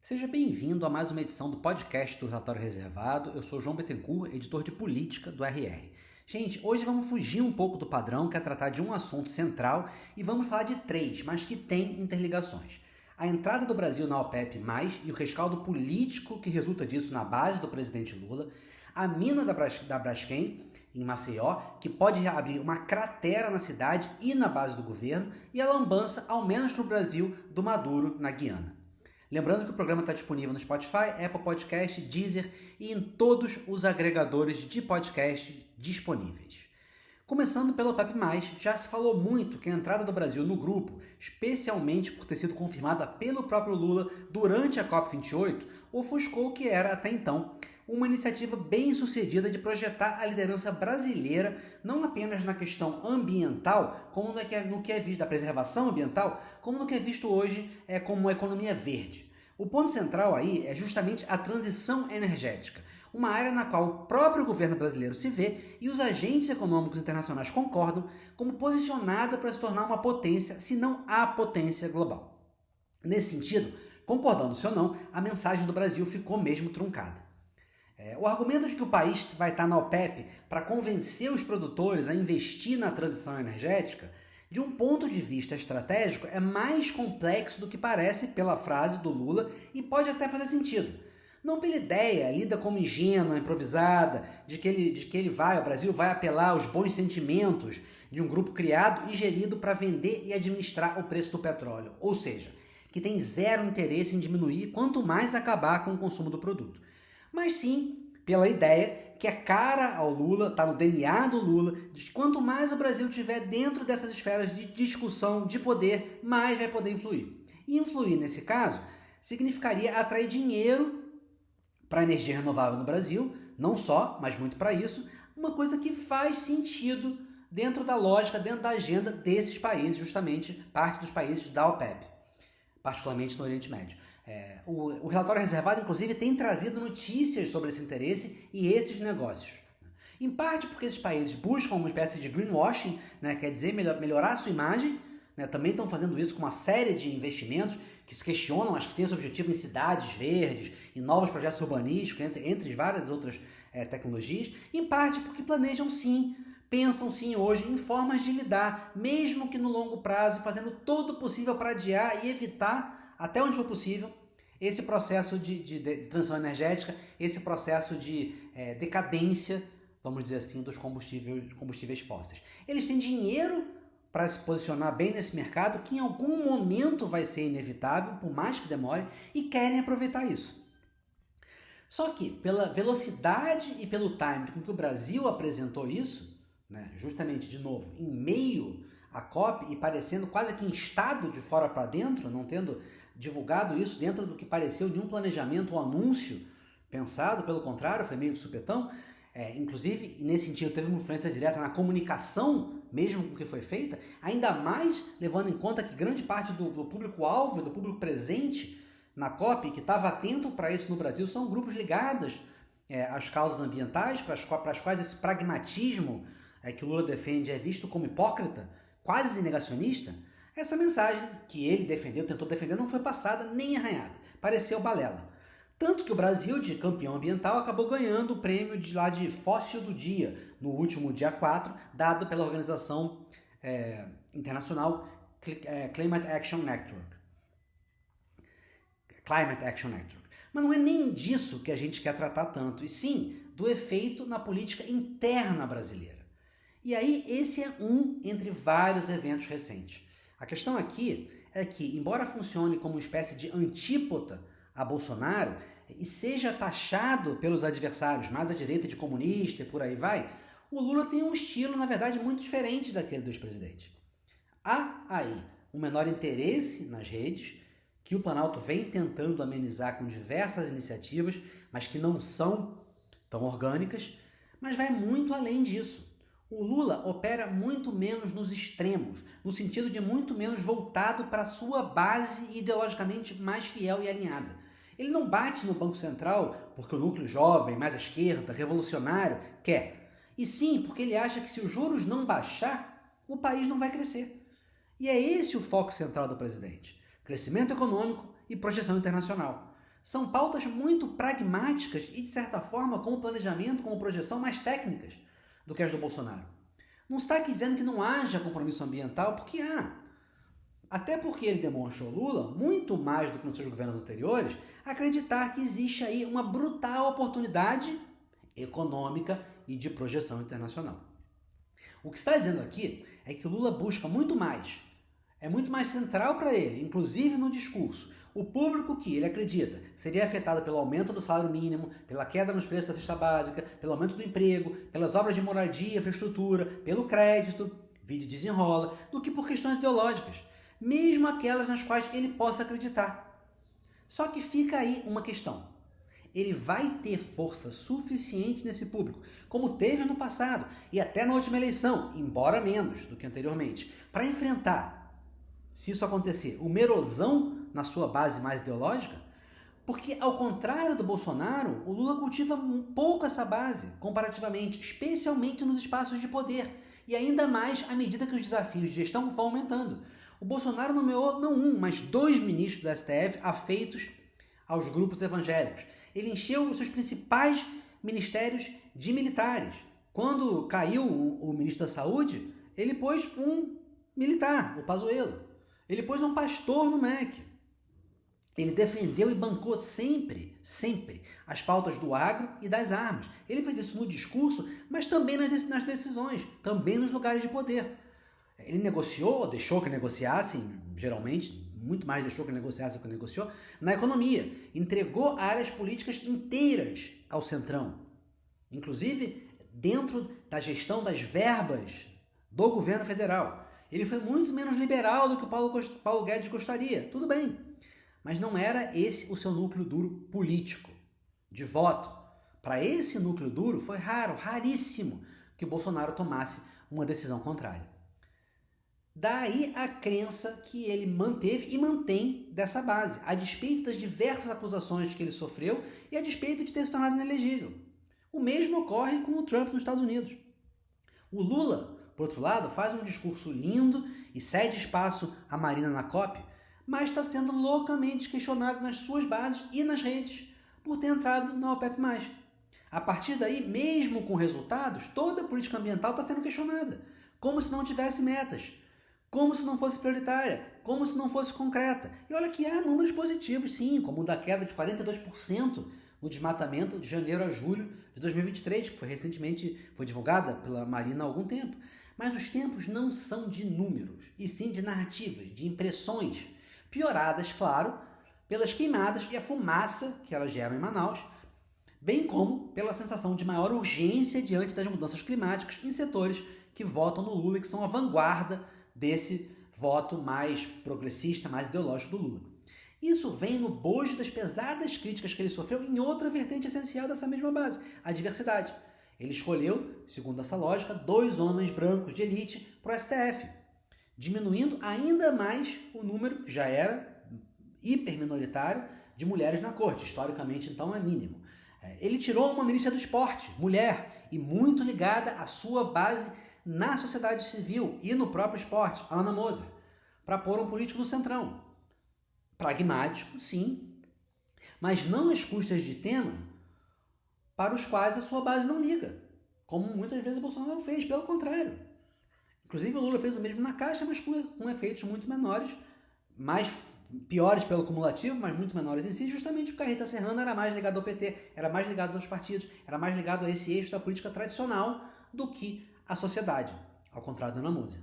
Seja bem-vindo a mais uma edição do podcast do Relatório Reservado. Eu sou João Bettencourt, editor de política do RR. Gente, hoje vamos fugir um pouco do padrão, que é tratar de um assunto central, e vamos falar de três, mas que têm interligações. A entrada do Brasil na OPEP+, e o rescaldo político que resulta disso na base do presidente Lula, a mina da Braskem, em Maceió, que pode abrir uma cratera na cidade e na base do governo, e a lambança, ao menos no Brasil, do Maduro na Guiana. Lembrando que o programa está disponível no Spotify, Apple Podcast, Deezer e em todos os agregadores de podcast disponíveis. Começando pelo OPEP+, já se falou muito que a entrada do Brasil no grupo, especialmente por ter sido confirmada pelo próprio Lula durante a COP28, ofuscou o que era até então uma iniciativa bem sucedida de projetar a liderança brasileira não apenas na questão ambiental, como no que é visto da preservação ambiental, como no que é visto hoje como uma economia verde. O ponto central aí é justamente a transição energética, uma área na qual o próprio governo brasileiro se vê e os agentes econômicos internacionais concordam como posicionada para se tornar uma potência, se não a potência global. Nesse sentido, concordando-se ou não, a mensagem do Brasil ficou mesmo truncada. O argumento de que o país vai estar na OPEP para convencer os produtores a investir na transição energética, de um ponto de vista estratégico, é mais complexo do que parece pela frase do Lula e pode até fazer sentido. Não pela ideia, lida como ingênua, improvisada, de que o Brasil vai apelar aos bons sentimentos de um grupo criado e gerido para vender e administrar o preço do petróleo, ou seja, que tem zero interesse em diminuir, quanto mais acabar com o consumo do produto. Mas sim pela ideia que é cara ao Lula, está no DNA do Lula, de que quanto mais o Brasil estiver dentro dessas esferas de discussão, de poder, mais vai poder influir. E influir, nesse caso, significaria atrair dinheiro para a energia renovável no Brasil, não só, mas muito para isso, uma coisa que faz sentido dentro da lógica, dentro da agenda desses países, justamente parte dos países da OPEP, particularmente no Oriente Médio. O relatório reservado, inclusive, tem trazido notícias sobre esse interesse e esses negócios. Em parte porque esses países buscam uma espécie de greenwashing, quer dizer, melhorar a sua imagem, também estão fazendo isso com uma série de investimentos que se questionam, acho que tem esse objetivo em cidades verdes, em novos projetos urbanísticos, entre várias outras tecnologias. Em parte porque planejam sim, pensam sim hoje em formas de lidar, mesmo que no longo prazo, fazendo todo o possível para adiar e evitar, até onde for possível, esse processo de transição energética, esse processo de decadência, vamos dizer assim, dos combustíveis fósseis. Eles têm dinheiro para se posicionar bem nesse mercado, que em algum momento vai ser inevitável, por mais que demore, e querem aproveitar isso. Só que, pela velocidade e pelo time com que o Brasil apresentou isso, justamente, de novo, em meio à COP e parecendo quase que em estado de fora para dentro, não tendo divulgado isso dentro do que pareceu nenhum planejamento ou anúncio pensado, pelo contrário, foi meio de supetão. Inclusive, nesse sentido, teve uma influência direta na comunicação, mesmo com o que foi feita, ainda mais levando em conta que grande parte do público-alvo, do público presente na COP, que estava atento para isso no Brasil, são grupos ligados às causas ambientais, para as quais esse pragmatismo que o Lula defende é visto como hipócrita, quase negacionista. Essa mensagem que ele tentou defender, não foi passada nem arranhada, pareceu balela. Tanto que o Brasil, de campeão ambiental, acabou ganhando o prêmio de Fóssil do Dia, no último dia 4, dado pela organização internacional Climate Action Network. Mas não é nem disso que a gente quer tratar tanto, e sim do efeito na política interna brasileira. E aí, esse é um entre vários eventos recentes. A questão aqui é que, embora funcione como uma espécie de antípoda a Bolsonaro e seja taxado pelos adversários mais à direita de comunista e por aí vai, o Lula tem um estilo, na verdade, muito diferente daquele do ex-presidente. Há aí um menor interesse nas redes, que o Planalto vem tentando amenizar com diversas iniciativas, mas que não são tão orgânicas, mas vai muito além disso. O Lula opera muito menos nos extremos, no sentido de muito menos voltado para a sua base ideologicamente mais fiel e alinhada. Ele não bate no Banco Central porque o núcleo jovem, mais à esquerda, revolucionário, quer. E sim porque ele acha que se os juros não baixar, o país não vai crescer. E é esse o foco central do presidente. Crescimento econômico e projeção internacional. São pautas muito pragmáticas e, de certa forma, com planejamento, com projeção mais técnicas do que as do Bolsonaro. Não está aqui dizendo que não haja compromisso ambiental, porque há. Até porque ele demonstrou, Lula, muito mais do que nos seus governos anteriores, acreditar que existe aí uma brutal oportunidade econômica e de projeção internacional. O que está dizendo aqui é que o Lula busca muito mais, é muito mais central para ele, inclusive no discurso, o público que ele acredita seria afetado pelo aumento do salário mínimo, pela queda nos preços da cesta básica, pelo aumento do emprego, pelas obras de moradia, infraestrutura, pelo crédito, vide desenrola, do que por questões ideológicas, mesmo aquelas nas quais ele possa acreditar. Só que fica aí uma questão. Ele vai ter força suficiente nesse público, como teve no passado e até na última eleição, embora menos do que anteriormente, para enfrentar, se isso acontecer, uma erosão na sua base mais ideológica? Porque, ao contrário do Bolsonaro, o Lula cultiva um pouco essa base, comparativamente, especialmente nos espaços de poder, e ainda mais à medida que os desafios de gestão vão aumentando. O Bolsonaro nomeou não um, mas 2 ministros do STF afeitos aos grupos evangélicos. Ele encheu os seus principais ministérios de militares. Quando caiu o ministro da Saúde, ele pôs um militar, o Pazuello. Ele pôs um pastor no MEC. Ele defendeu e bancou sempre as pautas do agro e das armas. Ele fez isso no discurso, mas também nas decisões, também nos lugares de poder. Ele negociou, deixou que negociassem, geralmente, muito mais deixou que negociasse do que negociou, na economia. Entregou áreas políticas inteiras ao Centrão. Inclusive, dentro da gestão das verbas do governo federal. Ele foi muito menos liberal do que o Paulo Guedes gostaria. Tudo bem. Mas não era esse o seu núcleo duro político, de voto. Para esse núcleo duro, foi raríssimo, que o Bolsonaro tomasse uma decisão contrária. Daí a crença que ele manteve e mantém dessa base, a despeito das diversas acusações que ele sofreu e a despeito de ter se tornado inelegível. O mesmo ocorre com o Trump nos Estados Unidos. O Lula, por outro lado, faz um discurso lindo e cede espaço à Marina na COP, mas está sendo loucamente questionado nas suas bases e nas redes por ter entrado na OPEP+. A partir daí, mesmo com resultados, toda a política ambiental está sendo questionada, como se não tivesse metas, como se não fosse prioritária, como se não fosse concreta. E olha que há números positivos, sim, como o da queda de 42% no desmatamento de janeiro a julho de 2023, que foi divulgada pela Marina há algum tempo. Mas os tempos não são de números, e sim de narrativas, de impressões, pioradas, claro, pelas queimadas e a fumaça que elas geram em Manaus, bem como pela sensação de maior urgência diante das mudanças climáticas em setores que votam no Lula e que são a vanguarda desse voto mais progressista, mais ideológico do Lula. Isso vem no bojo das pesadas críticas que ele sofreu em outra vertente essencial dessa mesma base, a diversidade. Ele escolheu, segundo essa lógica, 2 homens brancos de elite para o STF, diminuindo ainda mais o número, que já era hiperminoritário, de mulheres na corte. Historicamente, então, é mínimo. Ele tirou uma ministra do esporte, mulher, e muito ligada à sua base na sociedade civil e no próprio esporte, a Ana Moser, para pôr um político no centrão. Pragmático, sim, mas não às custas de tema para os quais a sua base não liga, como muitas vezes o Bolsonaro fez, pelo contrário. Inclusive o Lula fez o mesmo na Caixa, mas com efeitos muito menores, piores pelo cumulativo, mas muito menores em si, justamente porque a Rita Serrano era mais ligada ao PT, era mais ligada aos partidos, era mais ligado a esse eixo da política tradicional do que a sociedade, ao contrário da Ana Moser.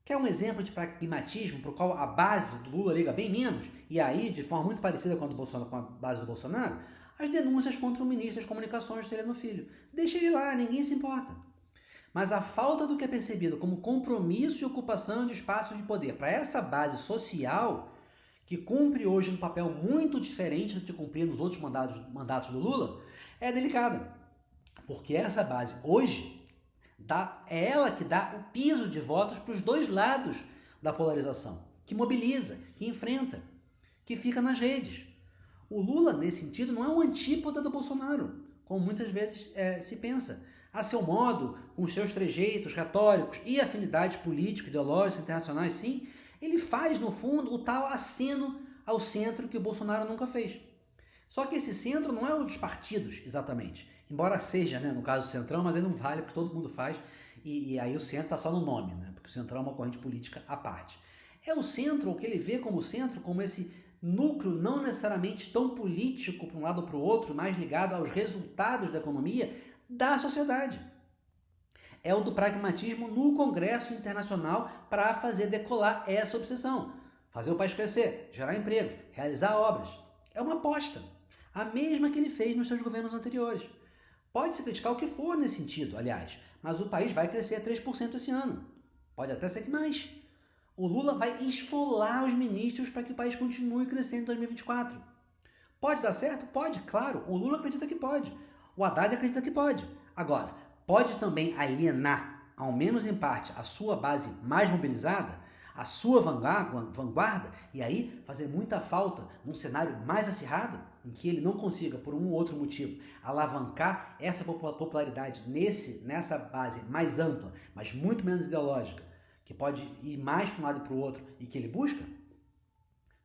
Quer um exemplo de pragmatismo para o qual a base do Lula liga bem menos, e aí, de forma muito parecida com a base do Bolsonaro, as denúncias contra o ministro das Comunicações, Sereno Filho. Deixa ele lá, ninguém se importa. Mas a falta do que é percebido como compromisso e ocupação de espaços de poder para essa base social, que cumpre hoje um papel muito diferente do que cumpria nos outros mandatos do Lula, é delicada. Porque essa base hoje é ela que dá o piso de votos para os 2 lados da polarização, que mobiliza, que enfrenta, que fica nas redes. O Lula, nesse sentido, não é um antípoda do Bolsonaro, como muitas vezes se pensa. A seu modo, com os seus trejeitos retóricos e afinidades político-ideológicas internacionais, sim, ele faz, no fundo, o tal aceno ao centro que o Bolsonaro nunca fez. Só que esse centro não é o dos partidos, exatamente. Embora seja, né, no caso do Centrão, mas aí não vale porque todo mundo faz. E aí o centro está só no nome, né? Porque o Centrão é uma corrente política à parte. É o centro, o que ele vê como centro, como esse núcleo não necessariamente tão político para um lado ou para o outro, mais ligado aos resultados da economia da sociedade. É o do pragmatismo no Congresso Internacional para fazer decolar essa obsessão. Fazer o país crescer, gerar emprego, realizar obras. É uma aposta. A mesma que ele fez nos seus governos anteriores. Pode-se criticar o que for nesse sentido, aliás, mas o país vai crescer 3% esse ano. Pode até ser que mais. O Lula vai esfolar os ministros para que o país continue crescendo em 2024. Pode dar certo? Pode, claro. O Lula acredita que pode. O Haddad acredita que pode. Agora, pode também alienar, ao menos em parte, a sua base mais mobilizada, a sua vanguarda, e aí fazer muita falta num cenário mais acirrado, em que ele não consiga, por um ou outro motivo, alavancar essa popularidade nessa base mais ampla, mas muito menos ideológica, que pode ir mais para um lado e para o outro e que ele busca?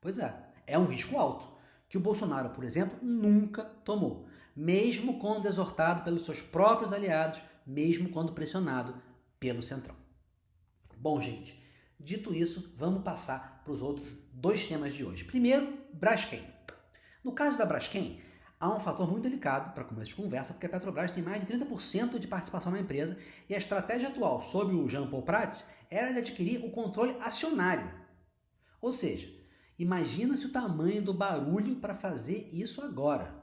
Pois é um risco alto, que o Bolsonaro, por exemplo, nunca tomou, mesmo quando exortado pelos seus próprios aliados, mesmo quando pressionado pelo Centrão. Bom, gente, dito isso, vamos passar para os outros dois temas de hoje. Primeiro, Braskem. No caso da Braskem, há um fator muito delicado para começo de conversa, porque a Petrobras tem mais de 30% de participação na empresa e a estratégia atual sob o Jean Paul Prats era de adquirir o controle acionário. Ou seja, imagina se o tamanho do barulho para fazer isso agora.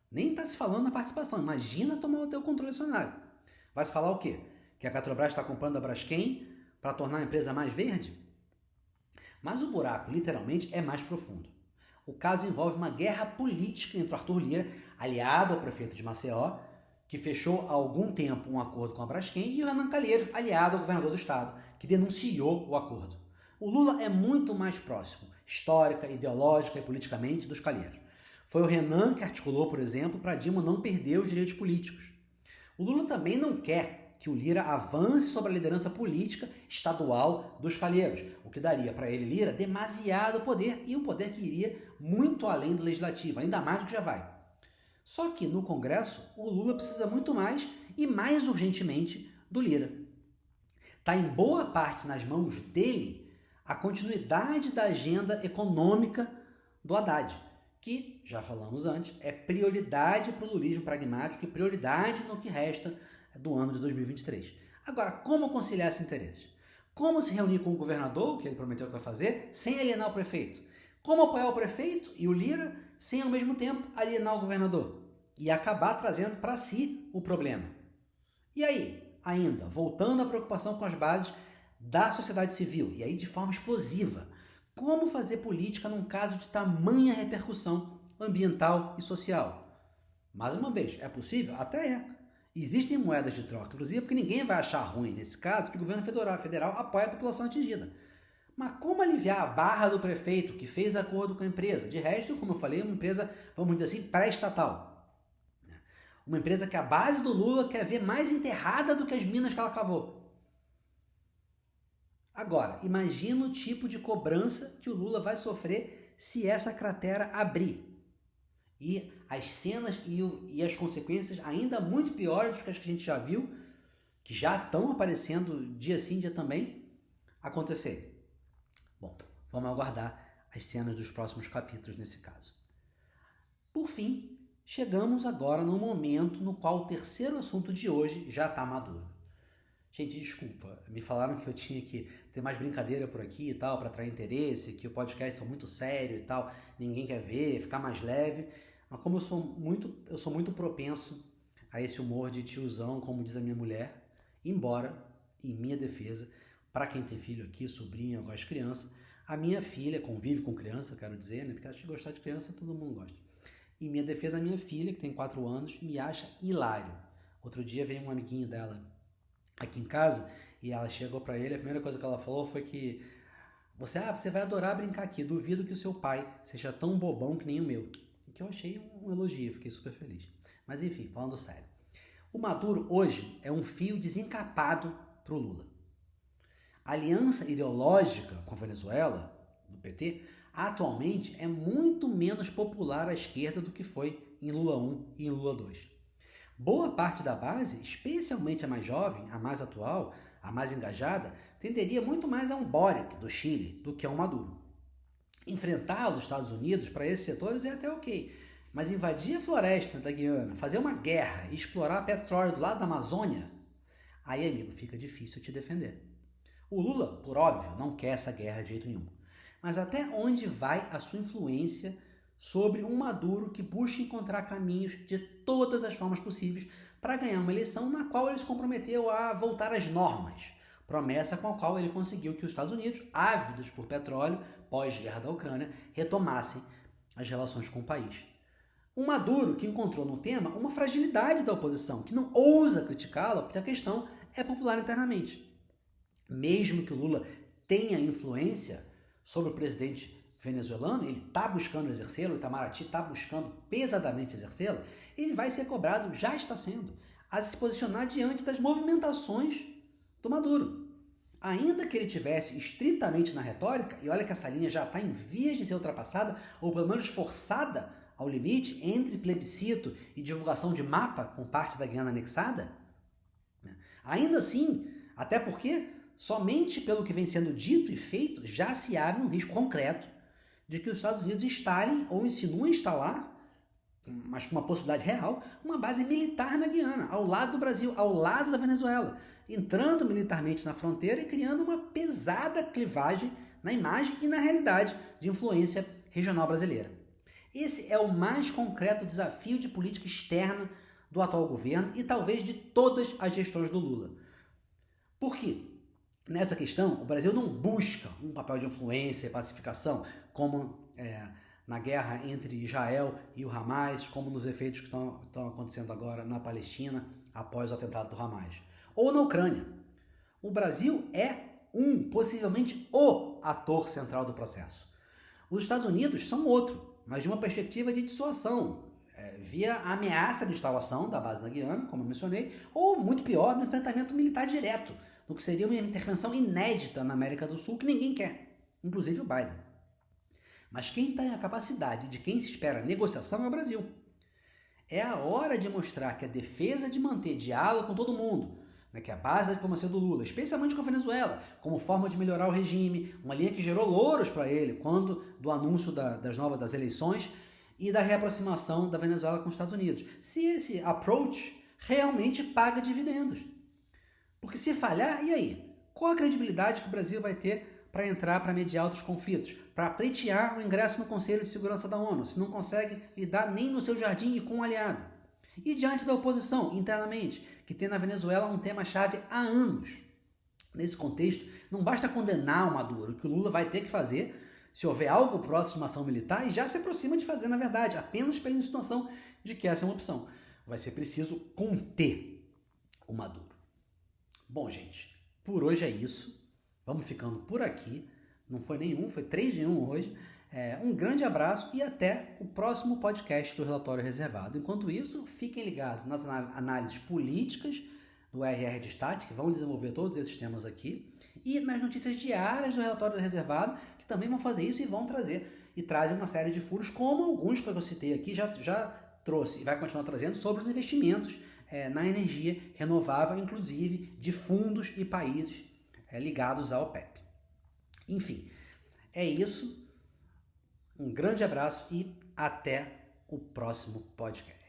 Nem está se falando na participação, imagina tomar o teu controle acionário. Vai se falar o quê? Que a Petrobras está comprando a Braskem para tornar a empresa mais verde? Mas o buraco, literalmente, é mais profundo. O caso envolve uma guerra política entre o Arthur Lira, aliado ao prefeito de Maceió, que fechou há algum tempo um acordo com a Braskem, e o Renan Calheiros, aliado ao governador do estado, que denunciou o acordo. O Lula é muito mais próximo, histórica, ideológica e politicamente, dos Calheiros. Foi o Renan que articulou, por exemplo, para Dilma não perder os direitos políticos. O Lula também não quer que o Lira avance sobre a liderança política estadual dos Calheiros, o que daria para ele, Lira, demasiado poder e um poder que iria muito além do legislativo, ainda mais do que já vai. Só que no Congresso, o Lula precisa muito mais e mais urgentemente do Lira. Está em boa parte nas mãos dele a continuidade da agenda econômica do Haddad, que, já falamos antes, é prioridade para o lulismo pragmático e prioridade no que resta do ano de 2023. Agora, como conciliar esses interesses? Como se reunir com o governador, que ele prometeu que vai fazer, sem alienar o prefeito? Como apoiar o prefeito e o Lira sem, ao mesmo tempo, alienar o governador? E acabar trazendo para si o problema. E aí, ainda, voltando à preocupação com as bases da sociedade civil, e aí de forma explosiva, como fazer política num caso de tamanha repercussão ambiental e social? Mais uma vez, é possível? Até é. Existem moedas de troca, inclusive porque ninguém vai achar ruim, nesse caso, que o governo federal apoia a população atingida. Mas como aliviar a barra do prefeito que fez acordo com a empresa? De resto, como eu falei, é uma empresa, vamos dizer assim, pré-estatal. Uma empresa que a base do Lula quer ver mais enterrada do que as minas que ela cavou. Agora, imagina o tipo de cobrança que o Lula vai sofrer se essa cratera abrir. E as cenas e as consequências ainda muito piores do que as que a gente já viu, que já estão aparecendo dia sim, dia também, acontecer. Bom, vamos aguardar as cenas dos próximos capítulos nesse caso. Por fim, chegamos agora no momento no qual o terceiro assunto de hoje já está maduro. Gente, desculpa, me falaram que eu tinha que ter mais brincadeira por aqui e tal, para atrair interesse, que o podcast é muito sério e tal, ninguém quer ver, ficar mais leve. Mas como eu sou muito propenso a esse humor de tiozão, como diz a minha mulher, embora, em minha defesa, para quem tem filho aqui, sobrinho, eu gosto de criança, a minha filha convive com criança, quero dizer, né? Porque acho que gostar de criança todo mundo gosta. Em minha defesa, a minha filha, que tem 4 anos, me acha hilário. Outro dia veio um amiguinho dela aqui em casa e ela chegou para ele, a primeira coisa que ela falou foi que você vai adorar brincar aqui, duvido que o seu pai seja tão bobão que nem o meu. Que eu achei um elogio, fiquei super feliz. Mas enfim, falando sério. O Maduro hoje é um fio desencapado para o Lula. A aliança ideológica com a Venezuela, do PT, atualmente é muito menos popular à esquerda do que foi em Lula 1 e em Lula 2. Boa parte da base, especialmente a mais jovem, a mais atual, a mais engajada, tenderia muito mais a um Boric do Chile do que a um Maduro. Enfrentar os Estados Unidos para esses setores é até ok, mas invadir a floresta da Guiana, fazer uma guerra e explorar petróleo do lado da Amazônia, aí, amigo, fica difícil te defender. O Lula, por óbvio, não quer essa guerra de jeito nenhum. Mas até onde vai a sua influência sobre um Maduro que busca encontrar caminhos de todas as formas possíveis para ganhar uma eleição na qual ele se comprometeu a voltar às normas, promessa com a qual ele conseguiu que os Estados Unidos, ávidos por petróleo, pós-guerra da Ucrânia, retomassem as relações com o país. Um Maduro que encontrou no tema uma fragilidade da oposição, que não ousa criticá-la porque a questão é popular internamente. Mesmo que o Lula tenha influência sobre o presidente venezuelano, ele está buscando exercê-lo, o Itamaraty está buscando pesadamente exercê-lo, ele vai ser cobrado, já está sendo, a se posicionar diante das movimentações do Maduro. Ainda que ele tivesse estritamente na retórica, e olha que essa linha já está em vias de ser ultrapassada, ou pelo menos forçada ao limite, entre plebiscito e divulgação de mapa com parte da Guiana anexada, ainda assim, até porque somente pelo que vem sendo dito e feito, já se abre um risco concreto de que os Estados Unidos instalem ou insinuem instalar, mas com uma possibilidade real, uma base militar na Guiana, ao lado do Brasil, ao lado da Venezuela, entrando militarmente na fronteira e criando uma pesada clivagem na imagem e na realidade de influência regional brasileira. Esse é o mais concreto desafio de política externa do atual governo e talvez de todas as gestões do Lula. Por quê? Nessa questão, o Brasil não busca um papel de influência e pacificação, como na guerra entre Israel e o Hamas, como nos efeitos que estão acontecendo agora na Palestina após o atentado do Hamas. Ou na Ucrânia. O Brasil é possivelmente o ator central do processo. Os Estados Unidos são outro, mas de uma perspectiva de dissuasão, via a ameaça de instalação da base na Guiana, como eu mencionei, ou, muito pior, no enfrentamento militar direto, no que seria uma intervenção inédita na América do Sul que ninguém quer, inclusive o Biden. Mas quem tem a capacidade de quem se espera negociação é o Brasil. É a hora de mostrar que a defesa de manter diálogo com todo mundo, que é a base da diplomacia do Lula, especialmente com a Venezuela, como forma de melhorar o regime, uma linha que gerou louros para ele quando do anúncio das eleições e da reaproximação da Venezuela com os Estados Unidos. Se esse approach realmente paga dividendos. Porque se falhar, e aí? Qual a credibilidade que o Brasil vai ter para entrar para mediar outros conflitos, para pleitear o ingresso no Conselho de Segurança da ONU, se não consegue lidar nem no seu jardim e com um aliado? E diante da oposição, internamente, que tem na Venezuela um tema-chave há anos. Nesse contexto, não basta condenar o Maduro, o que o Lula vai ter que fazer, se houver algo próximo de uma ação militar, e já se aproxima de fazer, na verdade, apenas pela insinuação de que essa é uma opção. Vai ser preciso conter o Maduro. Bom, gente, por hoje é isso. Vamos ficando por aqui. Não foi nenhum, foi 3 em 1 hoje. Um grande abraço e até o próximo podcast do Relatório Reservado. Enquanto isso, fiquem ligados nas análises políticas do RR Destaque, que vão desenvolver todos esses temas aqui, e nas notícias diárias do Relatório Reservado, que também vão fazer isso e vão trazem uma série de furos, como alguns que eu citei aqui já trouxe e vai continuar trazendo, sobre os investimentos na energia renovável, inclusive de fundos e países ligados à OPEP. Enfim, é isso. Um grande abraço e até o próximo podcast.